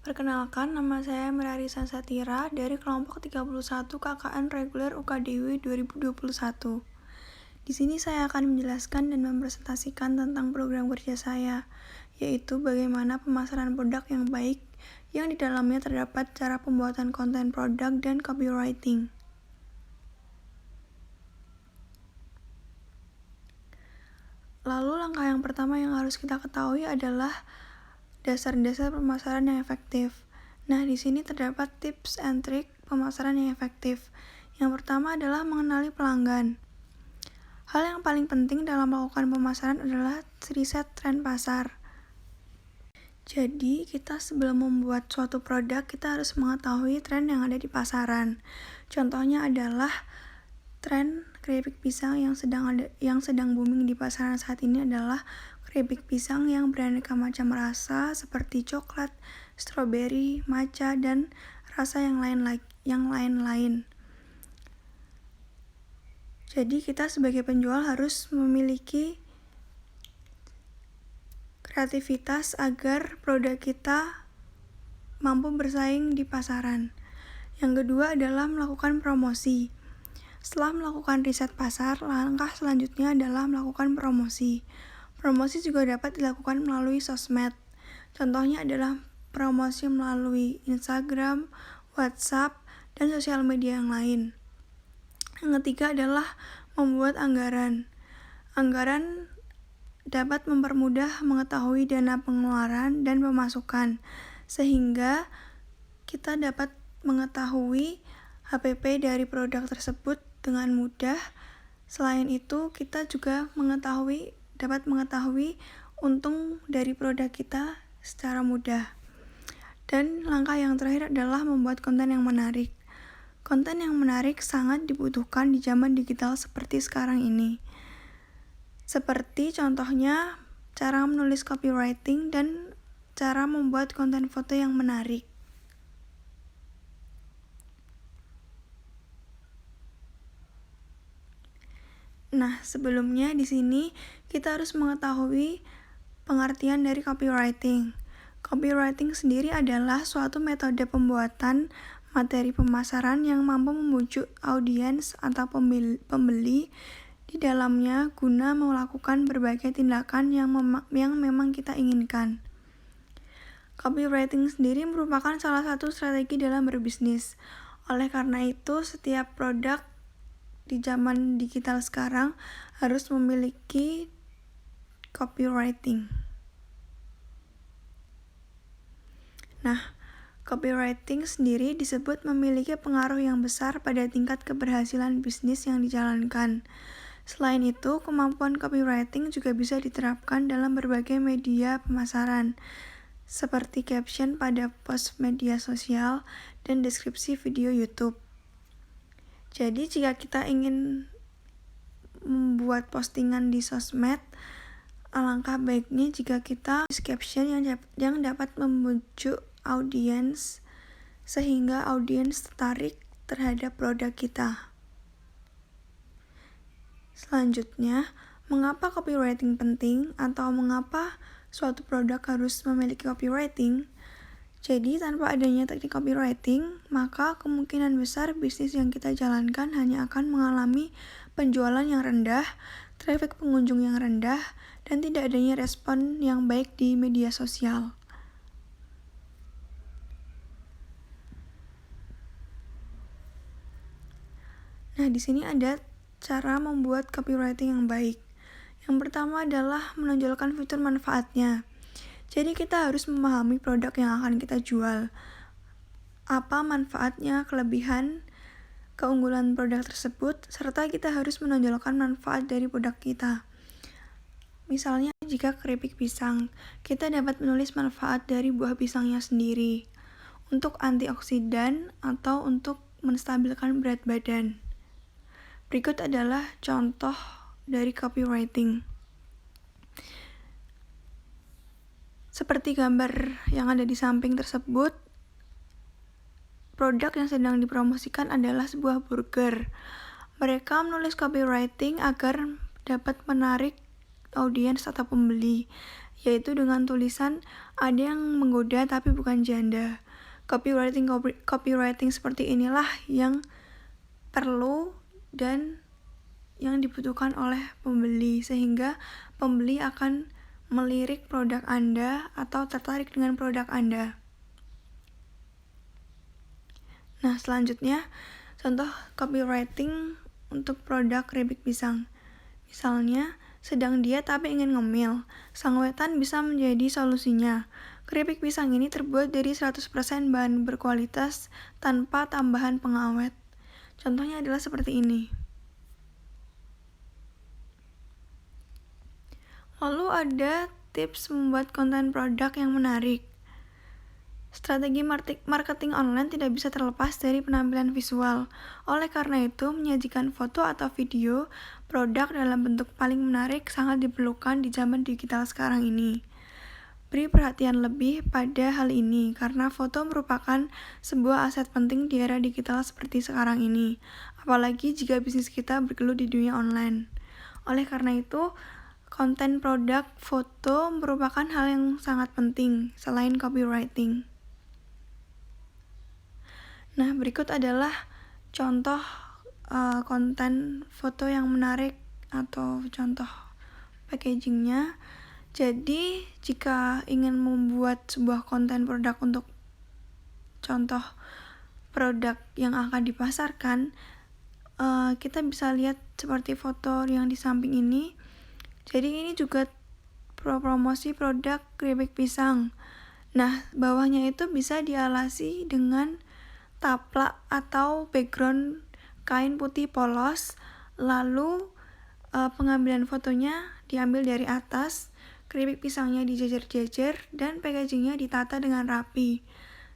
Perkenalkan, nama saya Mirarisa Satira dari kelompok 31 KKN Reguler UKDW 2021. Di sini saya akan menjelaskan dan mempresentasikan tentang program kerja saya, yaitu bagaimana pemasaran produk yang baik, yang di dalamnya terdapat cara pembuatan konten produk dan copywriting. Lalu langkah yang pertama yang harus kita ketahui adalah dasar-dasar pemasaran yang efektif. Nah, di sini terdapat tips and trick pemasaran yang efektif. Yang pertama adalah mengenali pelanggan. Hal yang paling penting dalam melakukan pemasaran adalah riset tren pasar. Jadi, kita sebelum membuat suatu produk, kita harus mengetahui tren yang ada di pasaran. Contohnya adalah tren keripik pisang yang sedang booming di pasaran saat ini adalah keripik pisang yang beraneka macam rasa seperti coklat, stroberi, matcha, dan rasa yang lain-lain. Jadi kita sebagai penjual harus memiliki kreativitas agar produk kita mampu bersaing di pasaran. Yang kedua adalah melakukan promosi. Setelah melakukan riset pasar, langkah selanjutnya adalah melakukan promosi. Promosi juga dapat dilakukan melalui sosmed. Contohnya adalah promosi melalui Instagram, WhatsApp, dan sosial media yang lain. Yang ketiga adalah membuat anggaran. Anggaran dapat mempermudah mengetahui dana pengeluaran dan pemasukan, sehingga kita dapat mengetahui HPP dari produk tersebut dengan mudah. Selain itu, kita juga dapat mengetahui untung dari produk kita secara mudah. Dan langkah yang terakhir adalah membuat konten yang menarik. Konten yang menarik sangat dibutuhkan di zaman digital seperti sekarang ini. Seperti contohnya cara menulis copywriting dan cara membuat konten foto yang menarik. Nah, sebelumnya di sini kita harus mengetahui pengertian dari copywriting. Copywriting sendiri adalah suatu metode pembuatan materi pemasaran yang mampu membujuk audiens atau pembeli di dalamnya guna melakukan berbagai tindakan yang memang kita inginkan. Copywriting sendiri merupakan salah satu strategi dalam berbisnis. Oleh karena itu, setiap produk di zaman digital sekarang harus memiliki copywriting. Nah, copywriting sendiri disebut memiliki pengaruh yang besar pada tingkat keberhasilan bisnis yang dijalankan. Selain itu, kemampuan copywriting juga bisa diterapkan dalam berbagai media pemasaran, seperti caption pada post media sosial dan deskripsi video YouTube. Jadi jika kita ingin membuat postingan di sosmed, alangkah baiknya jika kita tulis caption yang dapat membujuk audiens sehingga audiens tertarik terhadap produk kita. Selanjutnya, mengapa copywriting penting atau mengapa suatu produk harus memiliki copywriting? Jadi, tanpa adanya teknik copywriting, maka kemungkinan besar bisnis yang kita jalankan hanya akan mengalami penjualan yang rendah, traffic pengunjung yang rendah, dan tidak adanya respon yang baik di media sosial. Nah, di sini ada cara membuat copywriting yang baik. Yang pertama adalah menonjolkan fitur manfaatnya. Jadi kita harus memahami produk yang akan kita jual. Apa manfaatnya, kelebihan, keunggulan produk tersebut, serta kita harus menonjolkan manfaat dari produk kita. Misalnya jika keripik pisang, kita dapat menulis manfaat dari buah pisangnya sendiri untuk antioksidan atau untuk menstabilkan berat badan. Berikut adalah contoh dari copywriting. Seperti gambar yang ada di samping tersebut, produk yang sedang dipromosikan adalah sebuah burger. Mereka menulis copywriting agar dapat menarik audiens atau pembeli. yaitu dengan tulisan ada yang menggoda tapi bukan janda. Copywriting seperti inilah yang perlu dan yang dibutuhkan oleh pembeli, sehingga pembeli akan melirik produk Anda atau tertarik dengan produk Anda. Nah, selanjutnya contoh copywriting untuk produk keripik pisang. Misalnya, sedang diet tapi ingin ngemil, sang wetan bisa menjadi solusinya. Keripik pisang ini terbuat dari 100% bahan berkualitas tanpa tambahan pengawet. Contohnya adalah seperti ini. Lalu ada tips membuat konten produk yang menarik. Strategi marketing online tidak bisa terlepas dari penampilan visual. Oleh karena itu, menyajikan foto atau video produk dalam bentuk paling menarik sangat diperlukan di zaman digital sekarang ini. Beri perhatian lebih pada hal ini karena foto merupakan sebuah aset penting di era digital seperti sekarang ini, apalagi jika bisnis kita bergelut di dunia online. Oleh karena itu, konten produk foto merupakan hal yang sangat penting selain copywriting. Nah, berikut adalah contoh konten foto yang menarik atau contoh packagingnya. Jadi, jika ingin membuat sebuah konten produk untuk contoh produk yang akan dipasarkan, kita bisa lihat seperti foto yang di samping ini. Jadi, ini juga promosi produk keripik pisang. Nah, bawahnya itu bisa dialasi dengan taplak atau background kain putih polos, lalu pengambilan fotonya diambil dari atas, keripik pisangnya dijejer-jejer, dan packagingnya ditata dengan rapi.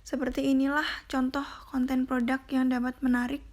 Seperti inilah contoh konten produk yang dapat menarik